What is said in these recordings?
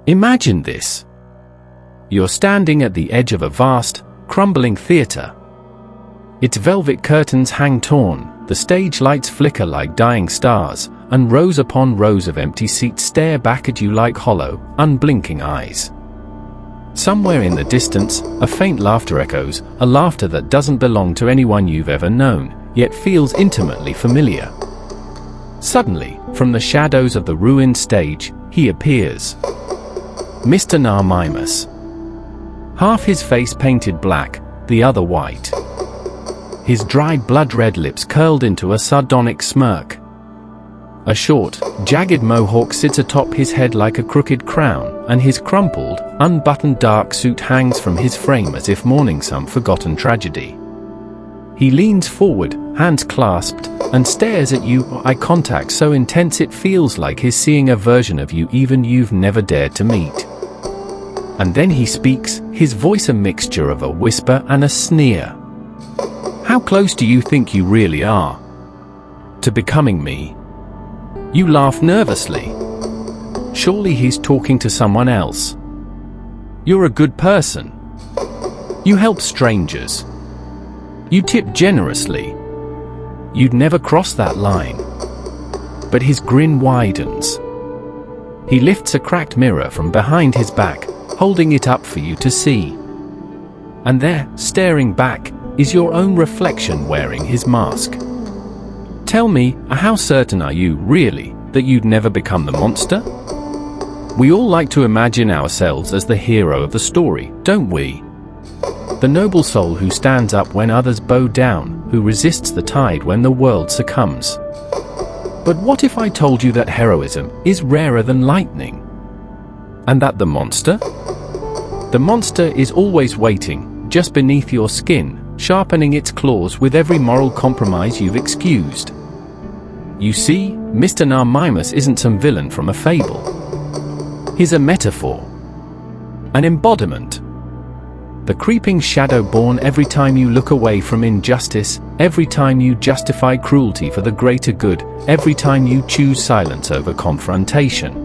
Imagine this. You're standing at the edge of a vast, crumbling theater. Its velvet curtains hang torn, the stage lights flicker like dying stars, and rows upon rows of empty seats stare back at you like hollow, unblinking eyes. Somewhere in the distance, a faint laughter echoes, a laughter that doesn't belong to anyone you've ever known, yet feels intimately familiar. Suddenly, from the shadows of the ruined stage, he appears. Mr. Narr Mimus. Half his face painted black, the other white. His dried blood-red lips curled into a sardonic smirk. A short, jagged mohawk sits atop his head like a crooked crown, and his crumpled, unbuttoned dark suit hangs from his frame as if mourning some forgotten tragedy. He leans forward, hands clasped, and stares at you, eye contact so intense it feels like he's seeing a version of you even you've never dared to meet. And then he speaks, his voice a mixture of a whisper and a sneer. How close do you think you really are to becoming me? You laugh nervously. Surely he's talking to someone else. You're a good person. You help strangers. You tip generously. You'd never cross that line. But his grin widens. He lifts a cracked mirror from behind his back, holding it up for you to see. And there, staring back, is your own reflection wearing his mask. Tell me, how certain are you, really, that you'd never become the monster? We all like to imagine ourselves as the hero of the story, don't we? The noble soul who stands up when others bow down, who resists the tide when the world succumbs. But what if I told you that heroism is rarer than lightning? And that the monster? The monster is always waiting, just beneath your skin, sharpening its claws with every moral compromise you've excused. You see, Mr. Narr Mimus isn't some villain from a fable. He's a metaphor. An embodiment. The creeping shadow born every time you look away from injustice, every time you justify cruelty for the greater good, every time you choose silence over confrontation.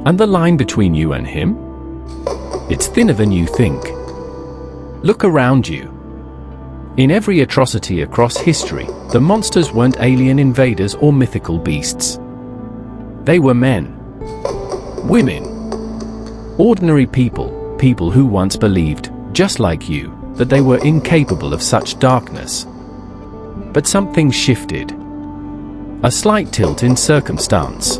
And the line between you and him? It's thinner than you think. Look around you. In every atrocity across history, the monsters weren't alien invaders or mythical beasts. They were men. Women. Ordinary people, people who once believed, just like you, that they were incapable of such darkness. But something shifted. A slight tilt in circumstance.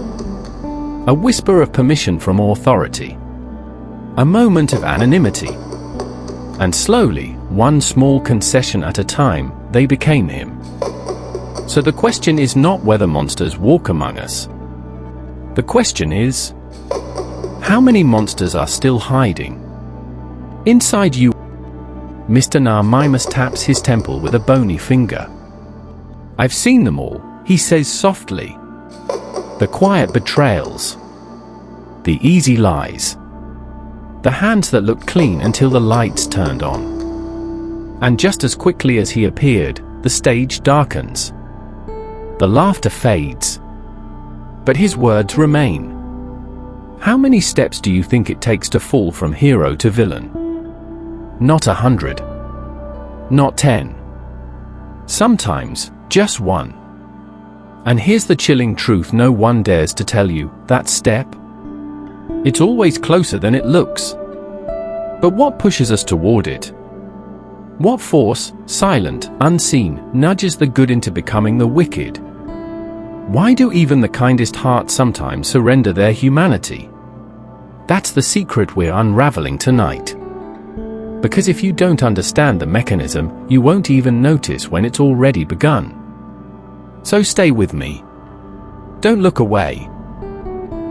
A whisper of permission from authority. A moment of anonymity. And slowly, one small concession at a time, they became him. So the question is not whether monsters walk among us. The question is, how many monsters are still hiding inside you? Mr. Narr Mimus taps his temple with a bony finger. I've seen them all, he says softly. The quiet betrayals. The easy lies. The hands that looked clean until the lights turned on. And just as quickly as he appeared, the stage darkens. The laughter fades. But his words remain. How many steps do you think it takes to fall from hero to villain? Not 100. Not 10. Sometimes, just one. And here's the chilling truth no one dares to tell you, that step? It's always closer than it looks. But what pushes us toward it? What force, silent, unseen, nudges the good into becoming the wicked? Why do even the kindest hearts sometimes surrender their humanity? That's the secret we're unraveling tonight. Because if you don't understand the mechanism, you won't even notice when it's already begun. So stay with me. Don't look away.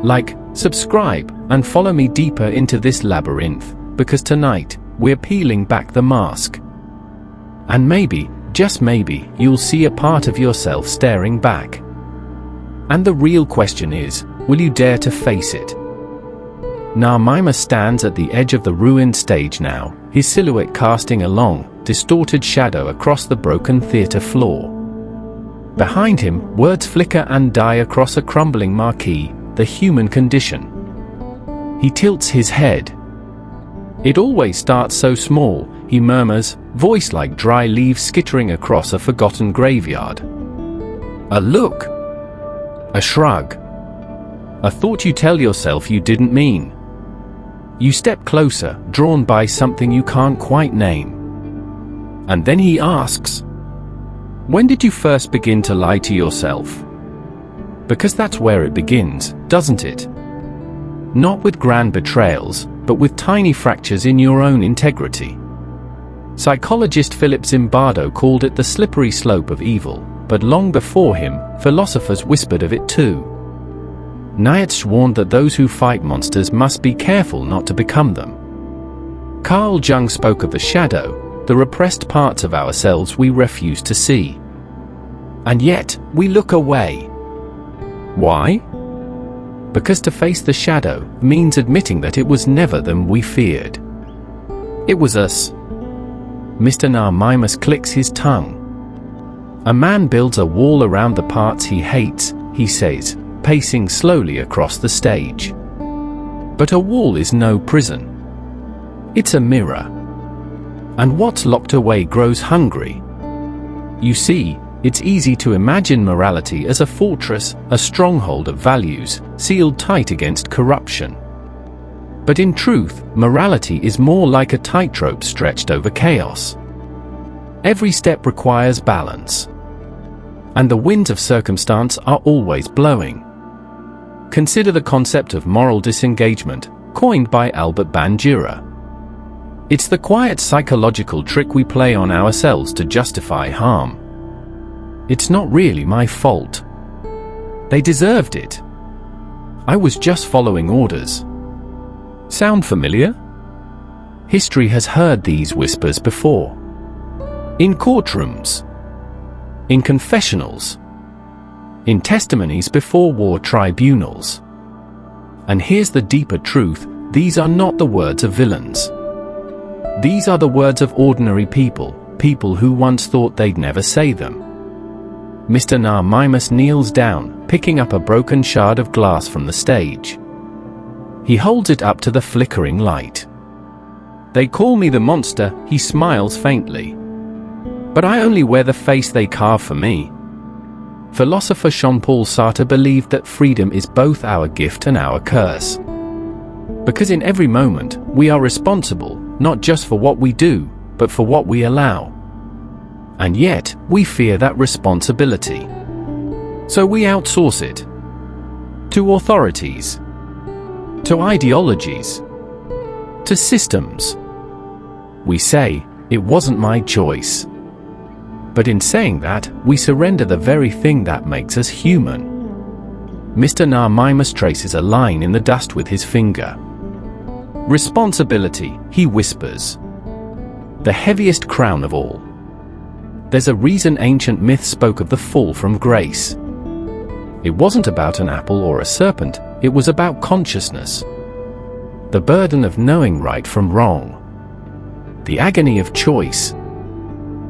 Like, subscribe, and follow me deeper into this labyrinth, because tonight, we're peeling back the mask. And maybe, just maybe, you'll see a part of yourself staring back. And the real question is, will you dare to face it? Narr Mimus stands at the edge of the ruined stage now, his silhouette casting a long, distorted shadow across the broken theater floor. Behind him, words flicker and die across a crumbling marquee, the human condition. He tilts his head. It always starts so small, he murmurs, voice like dry leaves skittering across a forgotten graveyard. A look. A shrug. A thought you tell yourself you didn't mean. You step closer, drawn by something you can't quite name. And then he asks, when did you first begin to lie to yourself? Because that's where it begins, doesn't it? Not with grand betrayals, but with tiny fractures in your own integrity. Psychologist Philip Zimbardo called it the slippery slope of evil, but long before him, philosophers whispered of it too. Nietzsche warned that those who fight monsters must be careful not to become them. Carl Jung spoke of the shadow, the repressed parts of ourselves we refuse to see. And yet, we look away. Why? Because to face the shadow means admitting that it was never them we feared. It was us. Mr. Mimus clicks his tongue. A man builds a wall around the parts he hates, he says, pacing slowly across the stage. But a wall is no prison. It's a mirror. And what's locked away grows hungry. You see, it's easy to imagine morality as a fortress, a stronghold of values, sealed tight against corruption. But in truth, morality is more like a tightrope stretched over chaos. Every step requires balance. And the winds of circumstance are always blowing. Consider the concept of moral disengagement, coined by Albert Bandura. It's the quiet psychological trick we play on ourselves to justify harm. It's not really my fault. They deserved it. I was just following orders. Sound familiar? History has heard these whispers before. In courtrooms. In confessionals. In testimonies before war tribunals. And here's the deeper truth, these are not the words of villains. These are the words of ordinary people, people who once thought they'd never say them. Mr. Mimus kneels down, picking up a broken shard of glass from the stage. He holds it up to the flickering light. They call me the monster, he smiles faintly. But I only wear the face they carve for me. Philosopher Jean-Paul Sartre believed that freedom is both our gift and our curse. Because in every moment, we are responsible, not just for what we do, but for what we allow. And yet, we fear that responsibility. So we outsource it. To authorities. To ideologies. To systems. We say, it wasn't my choice. But in saying that, we surrender the very thing that makes us human. Mr. Mimus traces a line in the dust with his finger. Responsibility, he whispers. The heaviest crown of all. There's a reason ancient myth spoke of the fall from grace. It wasn't about an apple or a serpent, it was about consciousness. The burden of knowing right from wrong. The agony of choice.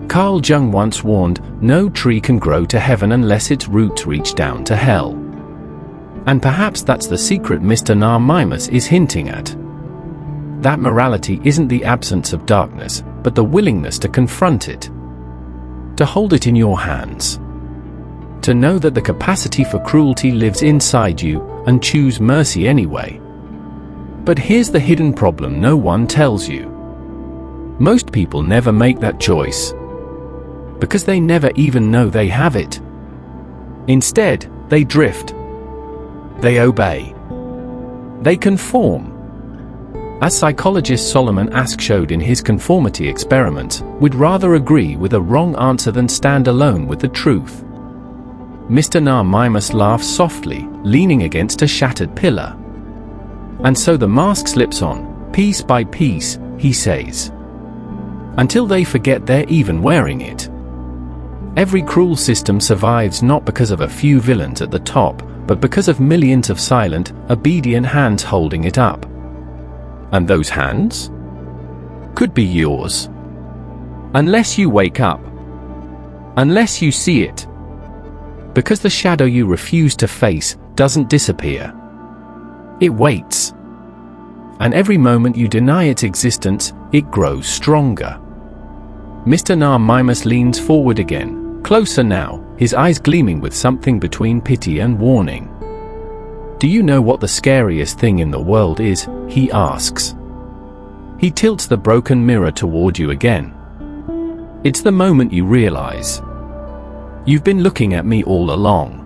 Carl Jung once warned, no tree can grow to heaven unless its roots reach down to hell. And perhaps that's the secret Mr. Mimus is hinting at. That morality isn't the absence of darkness, but the willingness to confront it. To hold it in your hands. To know that the capacity for cruelty lives inside you, and choose mercy anyway. But here's the hidden problem no one tells you. Most people never make that choice. Because they never even know they have it. Instead, they drift. They obey. They conform. As psychologist Solomon Asch showed in his Conformity experiments, we'd rather agree with a wrong answer than stand alone with the truth. Mr. Mimus laughs softly, leaning against a shattered pillar. And so the mask slips on, piece by piece, he says. Until they forget they're even wearing it. Every cruel system survives not because of a few villains at the top, but because of millions of silent, obedient hands holding it up. And those hands? Could be yours. Unless you wake up. Unless you see it. Because the shadow you refuse to face doesn't disappear. It waits. And every moment you deny its existence, it grows stronger. Mr. Mimus leans forward again, closer now, his eyes gleaming with something between pity and warning. "Do you know what the scariest thing in the world is?" he asks. He tilts the broken mirror toward you again. "It's the moment you realize. You've been looking at me all along."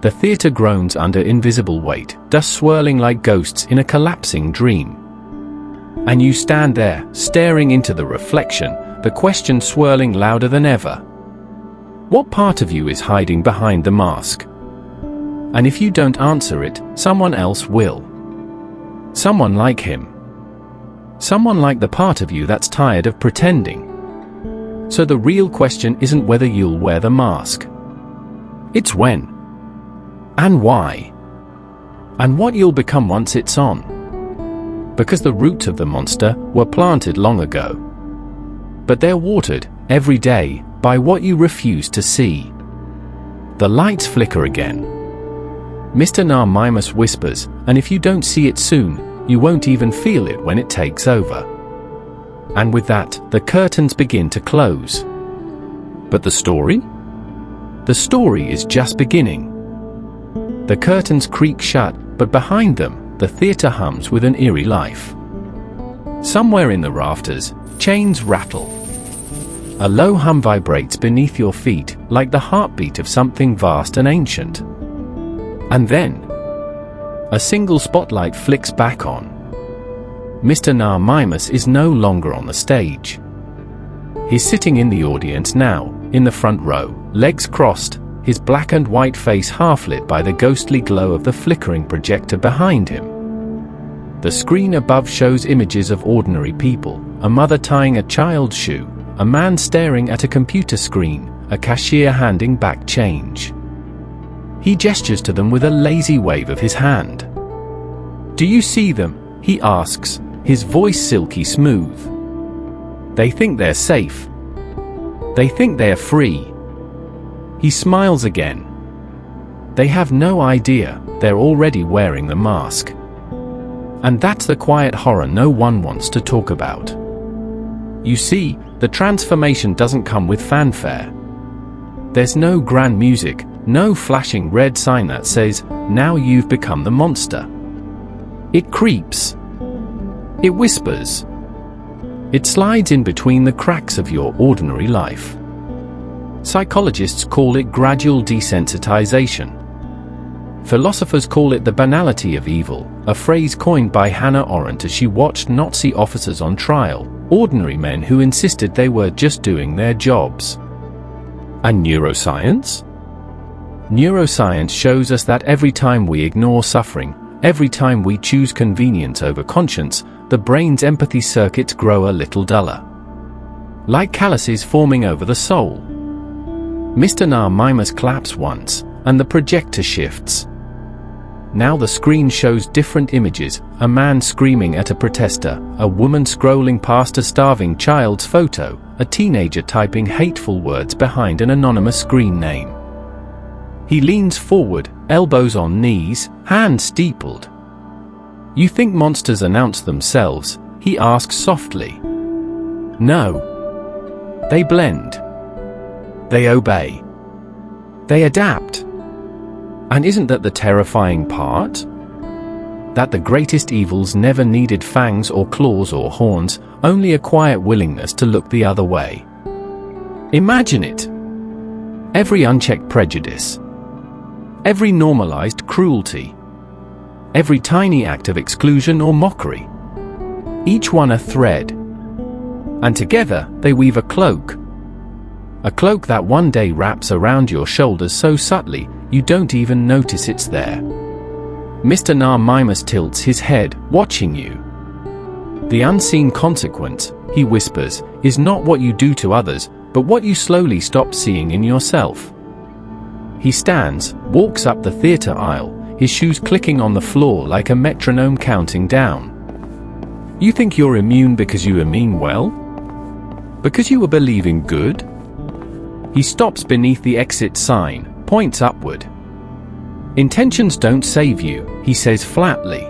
The theater groans under invisible weight, dust swirling like ghosts in a collapsing dream. And you stand there, staring into the reflection, the question swirling louder than ever. What part of you is hiding behind the mask? And if you don't answer it, someone else will. Someone like him. Someone like the part of you that's tired of pretending. So the real question isn't whether you'll wear the mask. It's when. And why? And what you'll become once it's on. Because the roots of the monster were planted long ago. But they're watered, every day, by what you refuse to see. The lights flicker again. Mr. Mimus whispers, and if you don't see it soon, you won't even feel it when it takes over. And with that, the curtains begin to close. But the story? The story is just beginning. The curtains creak shut, but behind them, the theater hums with an eerie life. Somewhere in the rafters, chains rattle. A low hum vibrates beneath your feet, like the heartbeat of something vast and ancient. And then, a single spotlight flicks back on. Mr. Mimus is no longer on the stage. He's sitting in the audience now, in the front row, legs crossed, his black and white face half-lit by the ghostly glow of the flickering projector behind him. The screen above shows images of ordinary people, a mother tying a child's shoe, a man staring at a computer screen, a cashier handing back change. He gestures to them with a lazy wave of his hand. "Do you see them?" he asks, his voice silky smooth. "They think they're safe. They think they're free." He smiles again. They have no idea, they're already wearing the mask. And that's the quiet horror no one wants to talk about. You see, the transformation doesn't come with fanfare. There's no grand music, no flashing red sign that says, "Now you've become the monster." It creeps. It whispers. It slides in between the cracks of your ordinary life. Psychologists call it gradual desensitization. Philosophers call it the banality of evil, a phrase coined by Hannah Arendt as she watched Nazi officers on trial, ordinary men who insisted they were just doing their jobs. And neuroscience? Neuroscience shows us that every time we ignore suffering, every time we choose convenience over conscience, the brain's empathy circuits grow a little duller. Like calluses forming over the soul. Mr. Mimus claps once, and the projector shifts. Now the screen shows different images, a man screaming at a protester, a woman scrolling past a starving child's photo, a teenager typing hateful words behind an anonymous screen name. He leans forward, elbows on knees, hands steepled. "You think monsters announce themselves?" he asks softly. "No. They blend. They obey. They adapt. And isn't that the terrifying part? That the greatest evils never needed fangs or claws or horns, only a quiet willingness to look the other way. Imagine it. Every unchecked prejudice. Every normalized cruelty. Every tiny act of exclusion or mockery. Each one a thread. And together, they weave a cloak. A cloak that one day wraps around your shoulders so subtly, you don't even notice it's there. Mr. Mimus tilts his head, watching you. The unseen consequence, he whispers, is not what you do to others, but what you slowly stop seeing in yourself. He stands, walks up the theater aisle, his shoes clicking on the floor like a metronome counting down. You think you're immune because you mean well? Because you were believing good? He stops beneath the exit sign, points upward. Intentions don't save you, he says flatly.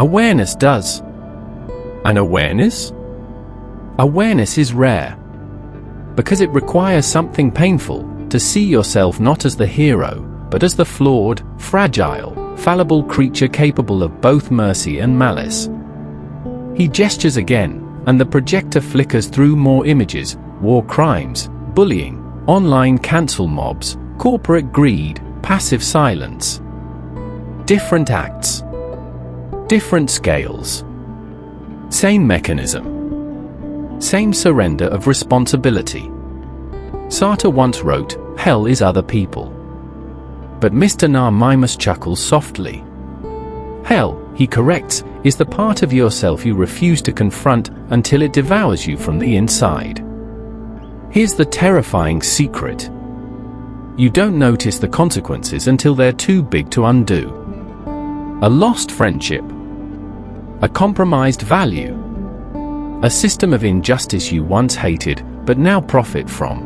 Awareness does. And awareness? Awareness is rare. Because it requires something painful to see yourself not as the hero, but as the flawed, fragile, fallible creature capable of both mercy and malice. He gestures again, and the projector flickers through more images: war crimes, bullying, online cancel mobs, corporate greed, passive silence. Different acts. Different scales. Same mechanism. Same surrender of responsibility. Sartre once wrote, "Hell is other people." But Mr. Mimus chuckles softly. Hell, he corrects, is the part of yourself you refuse to confront until it devours you from the inside. Here's the terrifying secret. You don't notice the consequences until they're too big to undo. A lost friendship. A compromised value. A system of injustice you once hated, but now profit from.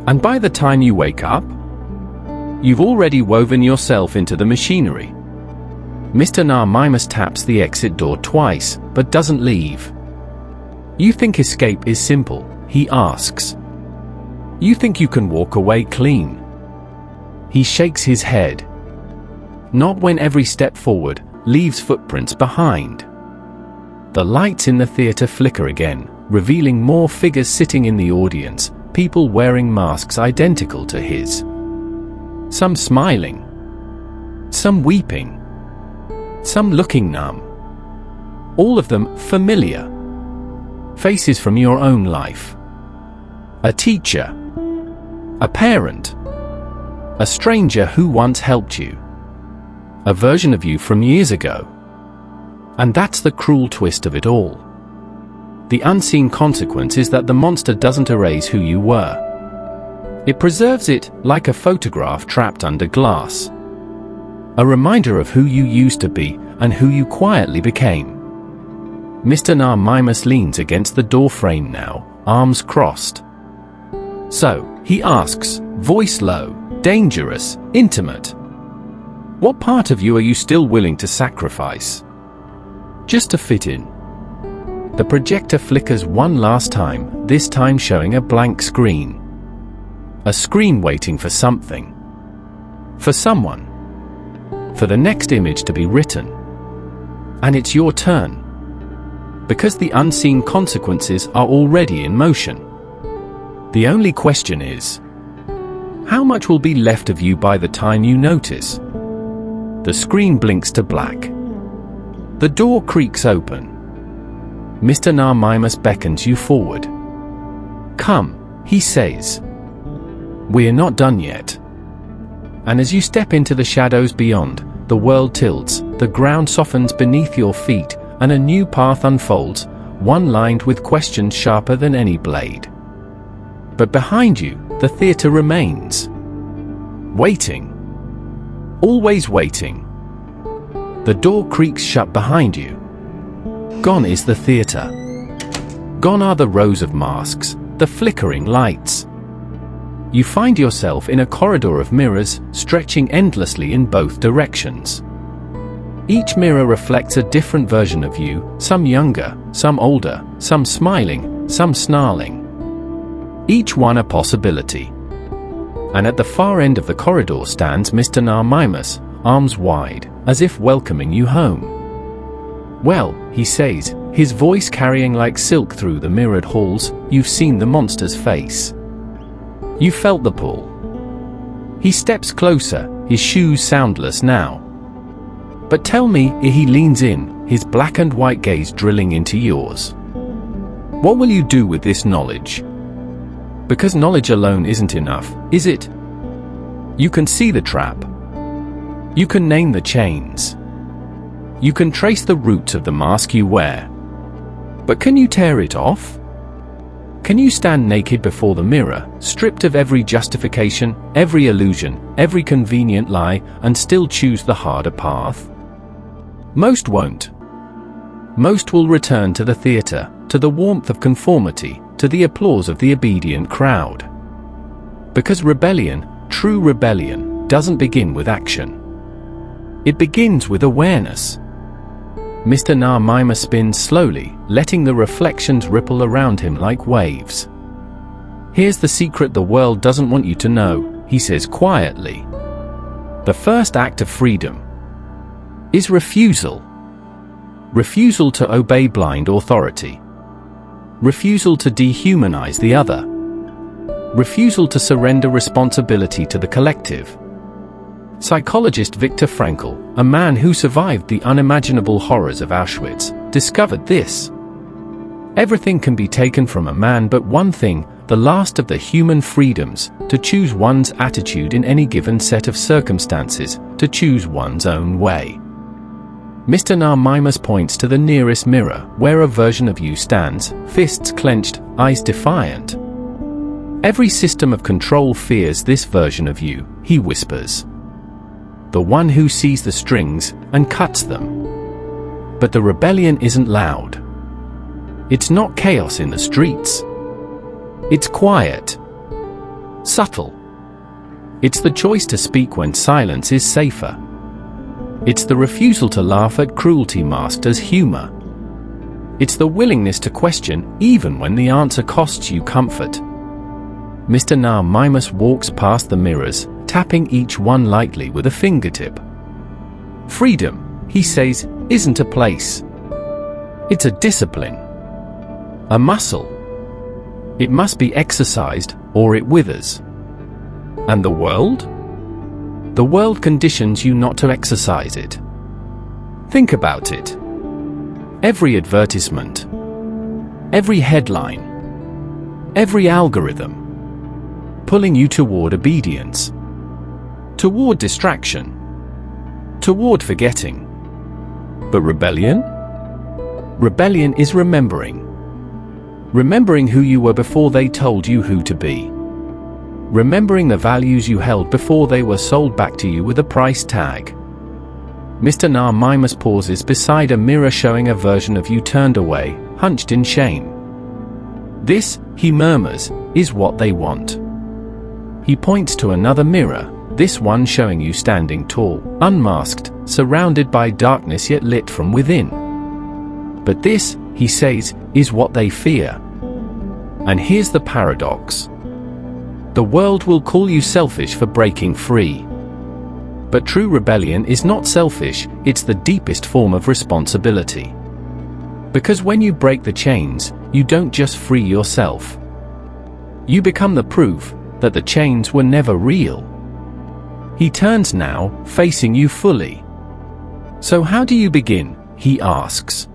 And by the time you wake up, you've already woven yourself into the machinery. Mr. Mimus taps the exit door twice, but doesn't leave. You think escape is simple, he asks. You think you can walk away clean? He shakes his head. Not when every step forward leaves footprints behind. The lights in the theater flicker again, revealing more figures sitting in the audience, people wearing masks identical to his. Some smiling. Some weeping. Some looking numb. All of them familiar. Faces from your own life. A teacher. A parent. A stranger who once helped you. A version of you from years ago. And that's the cruel twist of it all. The unseen consequence is that the monster doesn't erase who you were. It preserves it like a photograph trapped under glass. A reminder of who you used to be and who you quietly became. Mr. Mimus leans against the door frame now, arms crossed. So, he asks, voice low, dangerous, intimate. What part of you are you still willing to sacrifice? Just to fit in. The projector flickers one last time, this time showing a blank screen. A screen waiting for something. For someone. For the next image to be written. And it's your turn. Because the unseen consequences are already in motion. The only question is, how much will be left of you by the time you notice? The screen blinks to black. The door creaks open. Mr. Mimus beckons you forward. Come, he says. We're not done yet. And as you step into the shadows beyond, the world tilts, the ground softens beneath your feet, and a new path unfolds, one lined with questions sharper than any blade. But behind you, the theater remains. Waiting. Always waiting. The door creaks shut behind you. Gone is the theater. Gone are the rows of masks, the flickering lights. You find yourself in a corridor of mirrors, stretching endlessly in both directions. Each mirror reflects a different version of you, some younger, some older, some smiling, some snarling. Each one a possibility. And at the far end of the corridor stands Mr. Mimus, arms wide, as if welcoming you home. Well, he says, his voice carrying like silk through the mirrored halls, you've seen the monster's face. You felt the pull. He steps closer, his shoes soundless now. But tell me, he leans in, his black and white gaze drilling into yours. What will you do with this knowledge? Because knowledge alone isn't enough, is it? You can see the trap. You can name the chains. You can trace the roots of the mask you wear. But can you tear it off? Can you stand naked before the mirror, stripped of every justification, every illusion, every convenient lie, and still choose the harder path? Most won't. Most will return to the theater, to the warmth of conformity, to the applause of the obedient crowd. Because rebellion, true rebellion, doesn't begin with action. It begins with awareness. Mr. Narr spins slowly, letting the reflections ripple around him like waves. "Here's the secret the world doesn't want you to know," he says quietly. "The first act of freedom is refusal. Refusal to obey blind authority. Refusal to dehumanize the other. Refusal to surrender responsibility to the collective." Psychologist Viktor Frankl, a man who survived the unimaginable horrors of Auschwitz, discovered this. Everything can be taken from a man but one thing, the last of the human freedoms, to choose one's attitude in any given set of circumstances, to choose one's own way. Mr. Narr points to the nearest mirror, where a version of you stands, fists clenched, eyes defiant. "Every system of control fears this version of you," he whispers. "The one who sees the strings and cuts them." But the rebellion isn't loud. It's not chaos in the streets. It's quiet. Subtle. It's the choice to speak when silence is safer. It's the refusal to laugh at cruelty masked as humor. It's the willingness to question even when the answer costs you comfort. Mr. Narr walks past the mirrors, tapping each one lightly with a fingertip. "Freedom," he says, "isn't a place. It's a discipline. A muscle. It must be exercised, or it withers." And the world? The world conditions you not to exercise it. Think about it. Every advertisement, every headline, every algorithm, pulling you toward obedience, toward distraction, toward forgetting. But rebellion? Rebellion is remembering. Remembering who you were before they told you who to be. Remembering the values you held before they were sold back to you with a price tag. Mr. Narr pauses beside a mirror showing a version of you turned away, hunched in shame. "This," he murmurs, "is what they want." He points to another mirror, this one showing you standing tall, unmasked, surrounded by darkness yet lit from within. "But this," he says, "is what they fear." And here's the paradox. The world will call you selfish for breaking free. But true rebellion is not selfish, it's the deepest form of responsibility. Because when you break the chains, you don't just free yourself. You become the proof that the chains were never real. He turns now, facing you fully. "So how do you begin?" he asks.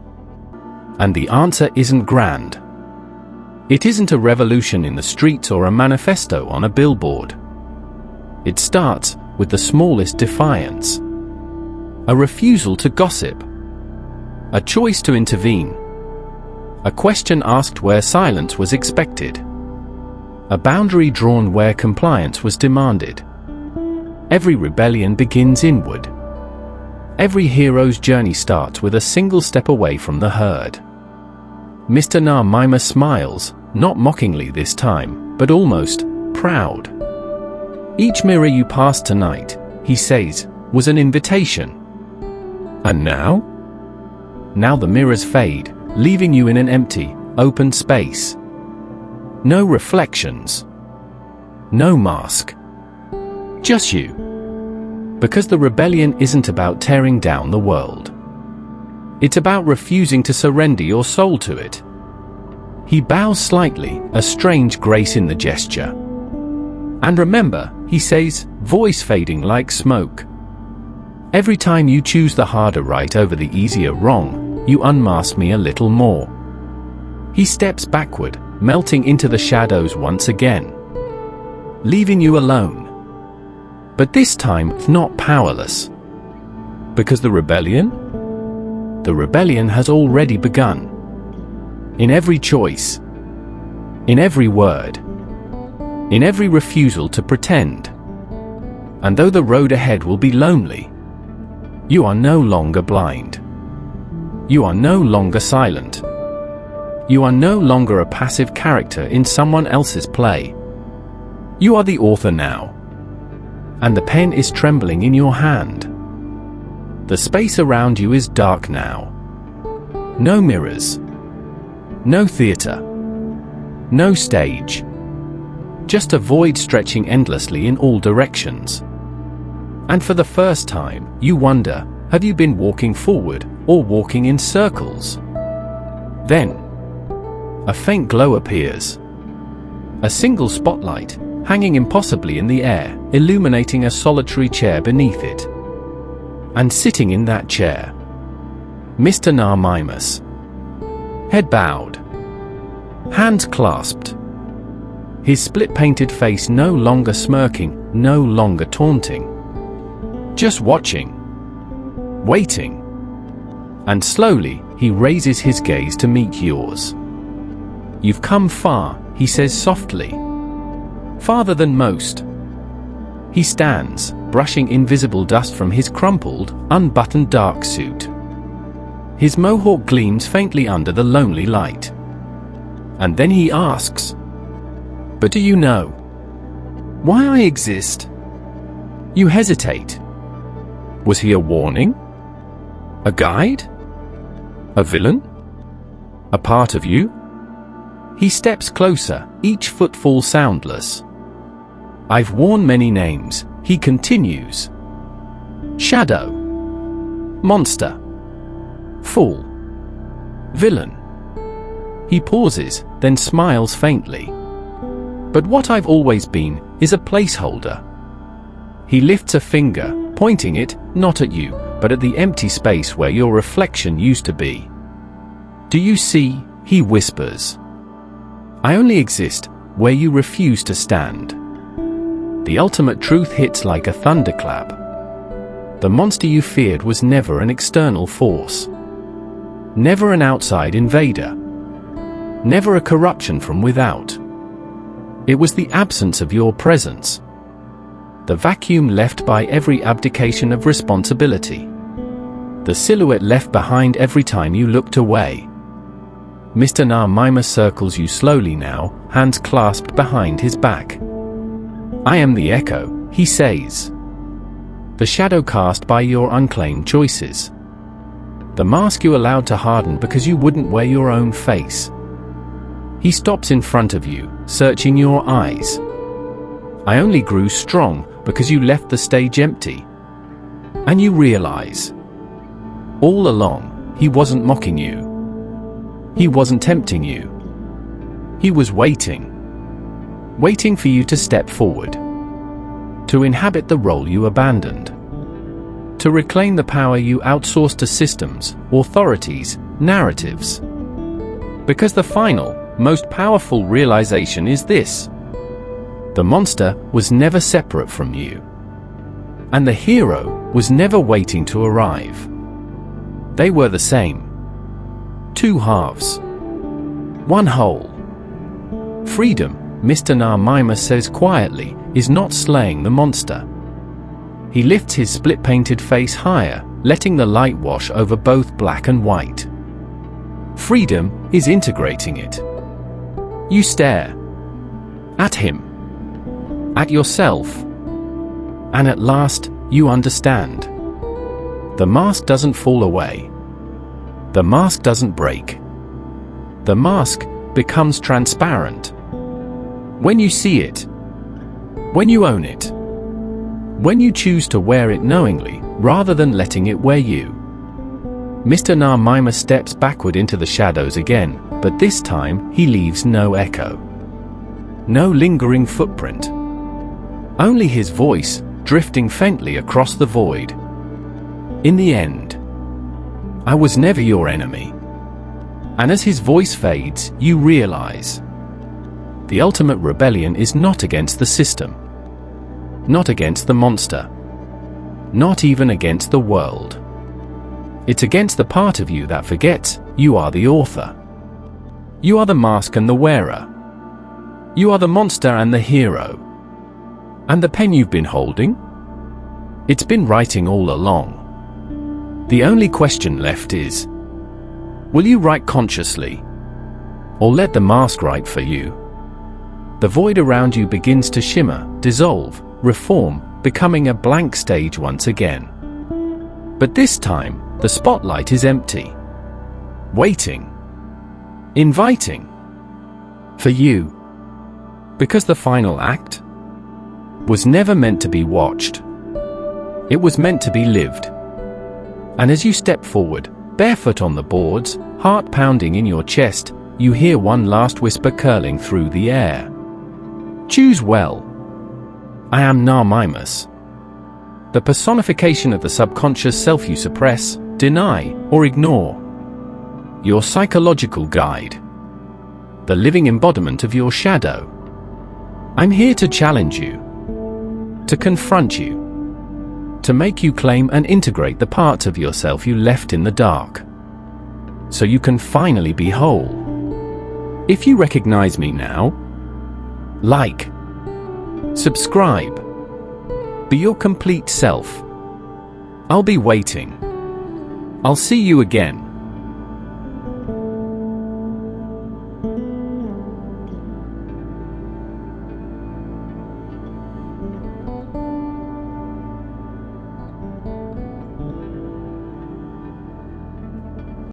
And the answer isn't grand. It isn't a revolution in the streets or a manifesto on a billboard. It starts with the smallest defiance. A refusal to gossip. A choice to intervene. A question asked where silence was expected. A boundary drawn where compliance was demanded. Every rebellion begins inward. Every hero's journey starts with a single step away from the herd. Mr. Narr smiles, not mockingly this time, but almost proud. "Each mirror you passed tonight," he says, "was an invitation. And now?" Now the mirrors fade, leaving you in an empty, open space. No reflections. No mask. Just you. Because the rebellion isn't about tearing down the world. It's about refusing to surrender your soul to it. He bows slightly, a strange grace in the gesture. "And remember," he says, voice fading like smoke. "Every time you choose the harder right over the easier wrong, you unmask me a little more." He steps backward, melting into the shadows once again. Leaving you alone. But this time, not powerless. Because the rebellion? The rebellion has already begun. In every choice. In every word. In every refusal to pretend. And though the road ahead will be lonely, you are no longer blind. You are no longer silent. You are no longer a passive character in someone else's play. You are the author now. And the pen is trembling in your hand. The space around you is dark now. No mirrors. No theater. No stage. Just a void stretching endlessly in all directions. And for the first time, you wonder, have you been walking forward, or walking in circles? Then, a faint glow appears. A single spotlight, hanging impossibly in the air, illuminating a solitary chair beneath it. And sitting in that chair, Mr. Narr Mimus. Head bowed. Hands clasped. His split-painted face no longer smirking, no longer taunting. Just watching. Waiting. And slowly, he raises his gaze to meet yours. You've come far, he says softly. Farther than most. He stands, brushing invisible dust from his crumpled, unbuttoned dark suit. His mohawk gleams faintly under the lonely light. And then he asks, "But do you know why I exist?" You hesitate. Was he a warning? A guide? A villain? A part of you? He steps closer, each footfall soundless. "I've worn many names," he continues. Shadow. Monster. Fool. Villain. He pauses, then smiles faintly. "But what I've always been is a placeholder." He lifts a finger, pointing it, not at you, but at the empty space where your reflection used to be. "Do you see?" he whispers. "I only exist where you refuse to stand." The ultimate truth hits like a thunderclap. The monster you feared was never an external force. Never an outside invader. Never a corruption from without. It was the absence of your presence. The vacuum left by every abdication of responsibility. The silhouette left behind every time you looked away. Mr. Narr Mimus circles you slowly now, hands clasped behind his back. "I am the echo," he says. "The shadow cast by your unclaimed choices. The mask you allowed to harden because you wouldn't wear your own face." He stops in front of you, searching your eyes. "I only grew strong because you left the stage empty." And you realize, all along, he wasn't mocking you. He wasn't tempting you. He was waiting. Waiting for you to step forward. To inhabit the role you abandoned. To reclaim the power you outsourced to systems, authorities, narratives. Because the final, most powerful realization is this: the monster was never separate from you. And the hero was never waiting to arrive. They were the same. Two halves. One whole. Freedom, Mr. Narr Mimus says quietly, is not slaying the monster. He lifts his split-painted face higher, letting the light wash over both black and white. Freedom is integrating it. You stare. At him. At yourself. And at last, you understand. The mask doesn't fall away. The mask doesn't break. The mask becomes transparent. When you see it. When you own it. When you choose to wear it knowingly, rather than letting it wear you. Mr. Narr Mimus steps backward into the shadows again, but this time he leaves no echo. No lingering footprint. Only his voice, drifting faintly across the void. In the end, I was never your enemy. And as his voice fades, you realize. The ultimate rebellion is not against the system. Not against the monster. Not even against the world. It's against the part of you that forgets you are the author. You are the mask and the wearer. You are the monster and the hero. And the pen you've been holding? It's been writing all along. The only question left is, will you write consciously? Or let the mask write for you? The void around you begins to shimmer, dissolve, reform, becoming a blank stage once again. But this time, the spotlight is empty. waiting, inviting. For you. Because the final act was never meant to be watched. It was meant to be lived. And as you step forward, barefoot on the boards, heart pounding in your chest, you hear one last whisper curling through the air. Choose well. I am Narr Mimus. The personification of the subconscious self you suppress, deny, or ignore. Your psychological guide. The living embodiment of your shadow. I'm here to challenge you. To confront you. To make you claim and integrate the parts of yourself you left in the dark. So you can finally be whole. If you recognize me now, like, subscribe, be your complete self. I'll be waiting. I'll see you again.